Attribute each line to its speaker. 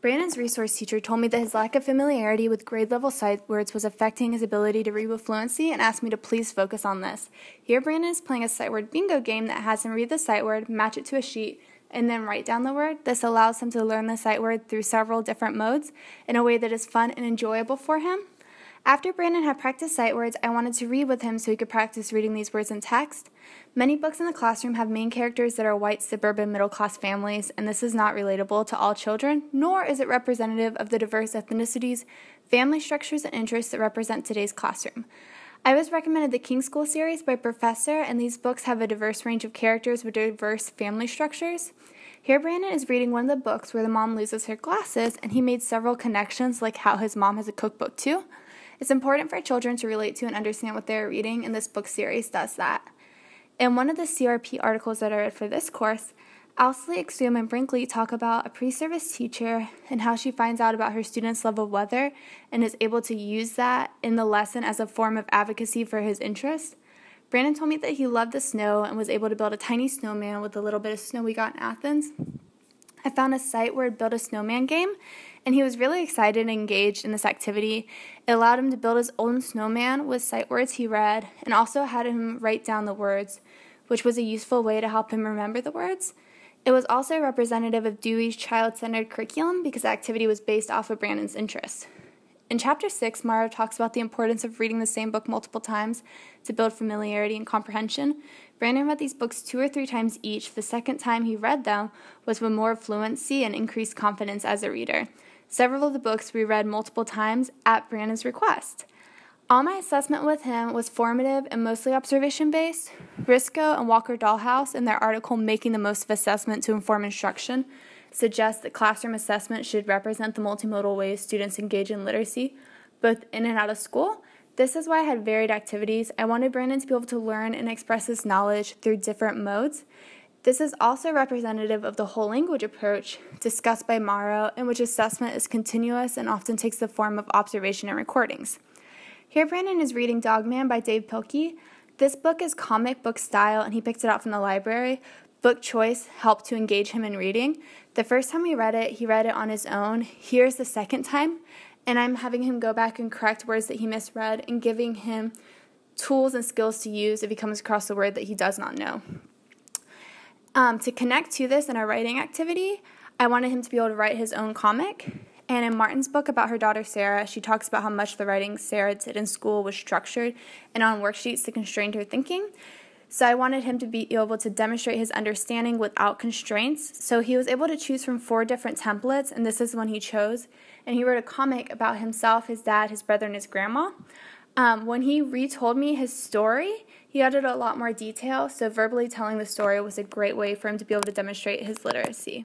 Speaker 1: Brandon's resource teacher told me that his lack of familiarity with grade-level sight words was affecting his ability to read with fluency and asked me to please focus on this. Here, Brandon is playing a sight word bingo game that has him read the sight word, match it to a sheet, and then write down the word. This allows him to learn the sight word through several different modes in a way that is fun and enjoyable for him. After Brandon had practiced sight words, I wanted to read with him so he could practice reading these words in text. Many books in the classroom have main characters that are white, suburban, middle-class families, and this is not relatable to all children, nor is it representative of the diverse ethnicities, family structures, and interests that represent today's classroom. I was recommended the King School series by Professor, and these books have a diverse range of characters with diverse family structures. Here, Brandon is reading one of the books where the mom loses her glasses, and he made several connections, like how his mom has a cookbook too. It's important for children to relate to and understand what they're reading, and this book series does that. In one of the CRP articles that I read for this course, Owsley, Exum, and Brinkley talk about a pre-service teacher and how she finds out about her students' love of weather and is able to use that in the lesson as a form of advocacy for his interests. Brandon told me that he loved the snow and was able to build a tiny snowman with a little bit of snow we got in Athens. I found a site where it built a snowman game, and he was really excited and engaged in this activity. It allowed him to build his own snowman with sight words he read, and also had him write down the words, which was a useful way to help him remember the words. It was also representative of Dewey's child-centered curriculum because the activity was based off of Brandon's interests. In Chapter 6, Mara talks about the importance of reading the same book multiple times to build familiarity and comprehension. Brandon read these books 2 or 3 times each. The second time he read them was with more fluency and increased confidence as a reader. Several of the books we read multiple times at Brandon's request. All my assessment with him was formative and mostly observation-based. Risco and Walker Dollhouse, in their article Making the Most of Assessment to Inform Instruction, suggest that classroom assessment should represent the multimodal ways students engage in literacy, both in and out of school. This is why I had varied activities. I wanted Brandon to be able to learn and express his knowledge through different modes. This is also representative of the whole language approach discussed by Morrow, in which assessment is continuous and often takes the form of observation and recordings. Here, Brandon is reading Dogman by Dave Pilkey. This book is comic book style, and he picked it out from the library. Book choice helped to engage him in reading. The first time he read it on his own. Here's the second time, and I'm having him go back and correct words that he misread and giving him tools and skills to use if he comes across a word that he does not know. To connect to this in our writing activity, I wanted him to be able to write his own comic. And in Martin's book about her daughter Sarah, she talks about how much the writing Sarah did in school was structured and on worksheets that constrained her thinking. So I wanted him to be able to demonstrate his understanding without constraints. So he was able to choose from 4 different templates, and this is the one he chose. And he wrote a comic about himself, his dad, his brother, and his grandma. When he retold me his story, he added a lot more detail, so verbally telling the story was a great way for him to be able to demonstrate his literacy.